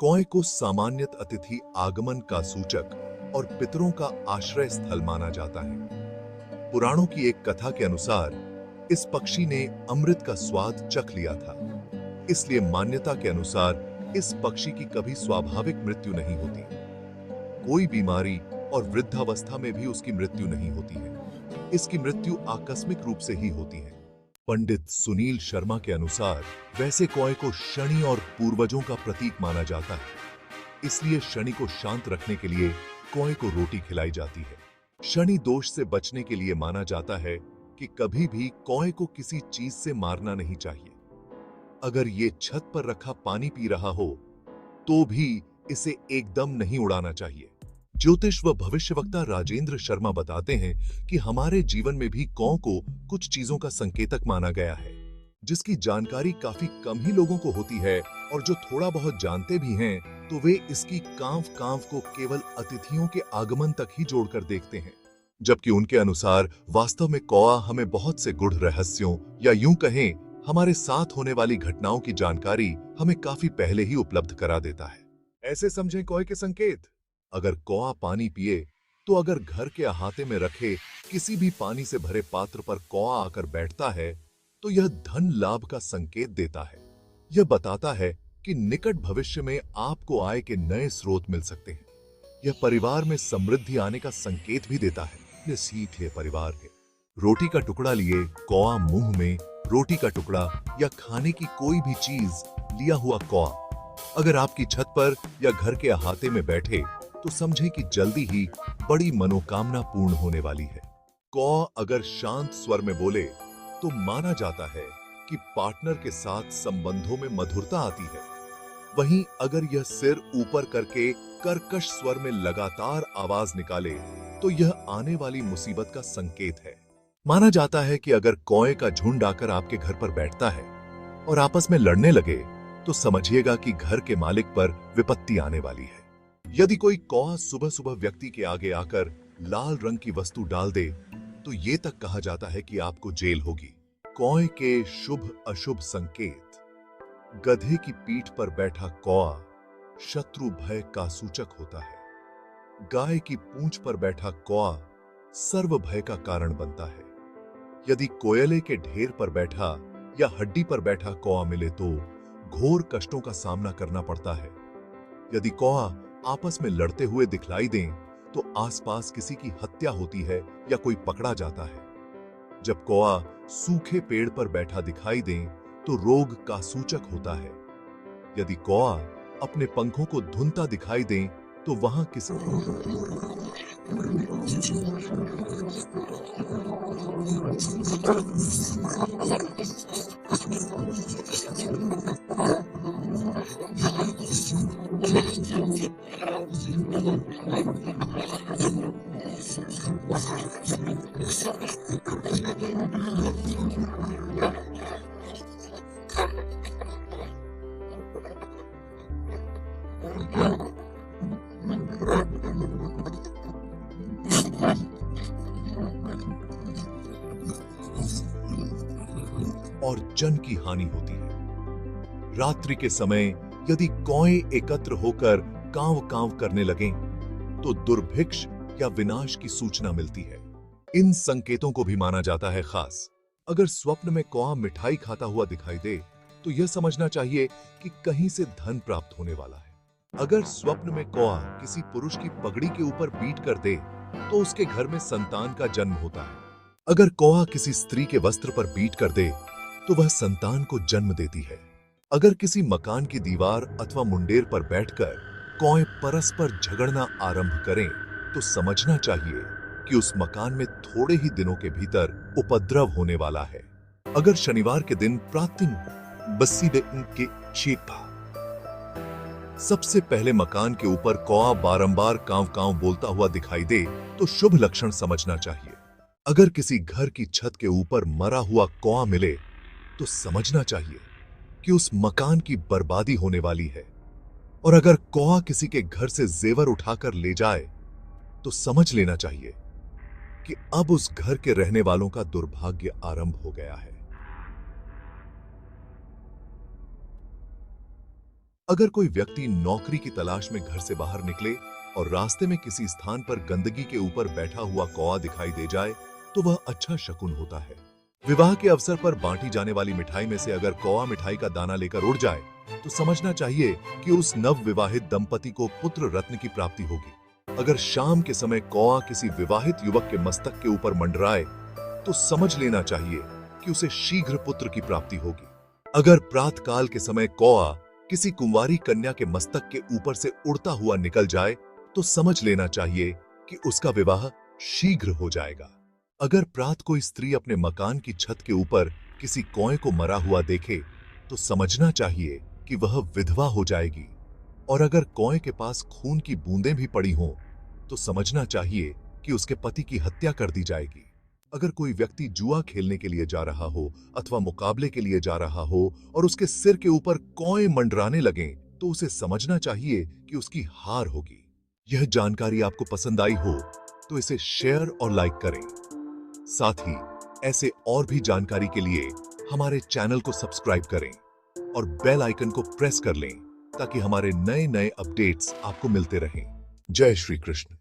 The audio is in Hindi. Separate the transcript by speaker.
Speaker 1: कौए को सामान्यत अतिथि आगमन का सूचक और पितरों का आश्रय स्थल माना जाता है। पुराणों की एक कथा के अनुसार इस पक्षी ने अमृत का स्वाद चख लिया था, इसलिए मान्यता के अनुसार इस पक्षी की कभी स्वाभाविक मृत्यु नहीं होती। कोई बीमारी और वृद्धावस्था में भी उसकी मृत्यु नहीं होती है। इसकी मृत्यु आकस्मिक रूप से ही होती है। पंडित सुनील शर्मा के अनुसार वैसे कौए को शनि और पूर्वजों का प्रतीक माना जाता है, इसलिए शनि को शांत रखने के लिए कौए को रोटी खिलाई जाती है। शनि दोष से बचने के लिए माना जाता है कि कभी भी कौए को किसी चीज से मारना नहीं चाहिए। अगर ये छत पर रखा पानी पी रहा हो तो भी इसे एकदम नहीं उड़ाना चाहिए। ज्योतिष व भविष्यवक्ता राजेंद्र शर्मा बताते हैं कि हमारे जीवन में भी कौ को कुछ चीजों का संकेतक माना गया है, जिसकी जानकारी काफी कम ही लोगों को होती है, और जो थोड़ा बहुत जानते भी हैं तो वे इसकी कांव कांव को केवल अतिथियों के आगमन तक ही जोड़कर देखते हैं, जबकि उनके अनुसार वास्तव में कौआ हमें बहुत से गूढ़ रहस्यों या यूं कहें हमारे साथ होने वाली घटनाओं की जानकारी हमें काफी पहले ही उपलब्ध करा देता है। ऐसे समझें कौए के संकेत। अगर कौआ पानी पिए तो अगर घर के अहाते में रखे किसी भी पानी से भरे पात्र पर कौआ आकर बैठता है तो यह धन लाभ का संकेत देता है। यह बताता है कि निकट भविष्य में आपको आय के नए स्रोत मिल सकते हैं। यह परिवार में समृद्धि आने का संकेत भी देता है। यह सीख है परिवार है। रोटी का टुकड़ा लिए कौआ मुंह में रोटी का टुकड़ा या खाने की कोई भी चीज लिया हुआ कौआ अगर आपकी छत पर या घर के अहाते में बैठे तो समझे कि जल्दी ही बड़ी मनोकामना पूर्ण होने वाली है। कौ अगर शांत स्वर में बोले तो माना जाता है कि पार्टनर के साथ संबंधों में मधुरता आती है। वहीं अगर यह सिर ऊपर करके कर्कश स्वर में लगातार आवाज निकाले तो यह आने वाली मुसीबत का संकेत है। माना जाता है कि अगर कौए का झुंड आकर आपके घर पर बैठता है और आपस में लड़ने लगे तो समझिएगा कि घर के मालिक पर विपत्ति आने वाली है। यदि कोई कौआ सुबह सुबह व्यक्ति के आगे आकर लाल रंग की वस्तु डाल दे तो ये तक कहा जाता है कि आपको जेल होगी। कौए के शुभ अशुभ संकेत। गधे की पीठ पर बैठा कौआ शत्रु भय का सूचक होता है। गाय की पूंछ पर बैठा कौआ सर्व भय का कारण बनता है। यदि कोयले के ढेर पर बैठा या हड्डी पर बैठा कौआ मिले तो घोर कष्टों का सामना करना पड़ता है। यदि कौआ आपस में लड़ते हुए दिखलाई दें तो आसपास किसी की हत्या होती है या कोई पकड़ा जाता है। जब कौआ सूखे पेड़ पर बैठा दिखाई दें तो रोग का सूचक होता है। यदि कौआ अपने पंखों को धुनता दिखाई दें तो वहां किसी और जन की हानि होती है। रात्रि के समय यदि कौए एकत्र होकर कांव कांव करने लगें तो दुर्भिक्ष या विनाश की सूचना मिलती है। इन संकेतों को भी माना जाता है खास। अगर स्वप्न में कौआ मिठाई खाता हुआ दिखाई दे तो यह समझना चाहिए कि कहीं से धन प्राप्त होने वाला है। अगर स्वप्न में कौआ किसी पुरुष की पगड़ी के ऊपर बीट कर दे तो उसके घर में संतान का जन्म होता है। अगर कौआ किसी स्त्री के वस्त्र पर बीट कर दे तो वह संतान को जन्म देती है। अगर किसी मकान की दीवार अथवा मुंडेर पर बैठकर कौए परस्पर झगड़ना आरंभ करें तो समझना चाहिए कि उस मकान में थोड़े ही दिनों के भीतर उपद्रव होने वाला है। अगर शनिवार के दिन प्रातः बस्सी के चेपा सबसे पहले मकान के ऊपर कौआ बारंबार कांव कांव बोलता हुआ दिखाई दे तो शुभ लक्षण समझना चाहिए। अगर किसी घर की छत के ऊपर मरा हुआ कौआ मिले तो समझना चाहिए कि उस मकान की बर्बादी होने वाली है। और अगर कौआ किसी के घर से जेवर उठाकर ले जाए तो समझ लेना चाहिए कि अब उस घर के रहने वालों का दुर्भाग्य आरंभ हो गया है। अगर कोई व्यक्ति नौकरी की तलाश में घर से बाहर निकले और रास्ते में किसी स्थान पर गंदगी के ऊपर बैठा हुआ कौवा दिखाई दे जाए तो वह अच्छा शकुन होता है। विवाह के अवसर पर बांटी जाने वाली मिठाई में से अगर कौवा मिठाई का दाना लेकर उड़ जाए तो समझना चाहिए कि उस नव विवाहित दंपति को पुत्र रत्न की प्राप्ति होगी। अगर शाम के समय कौवा किसी विवाहित युवक के मस्तक के ऊपर मंडराए तो समझ लेना चाहिए कि उसे शीघ्र पुत्र की प्राप्ति होगी। अगर प्रातःकाल के समय कौवा किसी कुंवारी कन्या के मस्तक के ऊपर से उड़ता हुआ निकल जाए तो समझ लेना चाहिए कि उसका विवाह शीघ्र हो जाएगा। अगर प्रात कोई स्त्री अपने मकान की छत के ऊपर किसी कौए को मरा हुआ देखे तो समझना चाहिए कि वह विधवा हो जाएगी। और अगर कौए के पास खून की बूंदें भी पड़ी हों तो समझना चाहिए कि उसके पति की हत्या कर दी जाएगी। अगर कोई व्यक्ति जुआ खेलने के लिए जा रहा हो अथवा मुकाबले के लिए जा रहा हो और उसके सिर के ऊपर कौए मंडराने लगें तो उसे समझना चाहिए कि उसकी हार होगी। यह जानकारी आपको पसंद आई हो तो इसे शेयर और लाइक करें। साथ ही ऐसे और भी जानकारी के लिए हमारे चैनल को सब्सक्राइब करें और बेल आइकन को प्रेस कर लें ताकि हमारे नए नए अपडेट्स आपको मिलते रहें। जय श्री कृष्ण।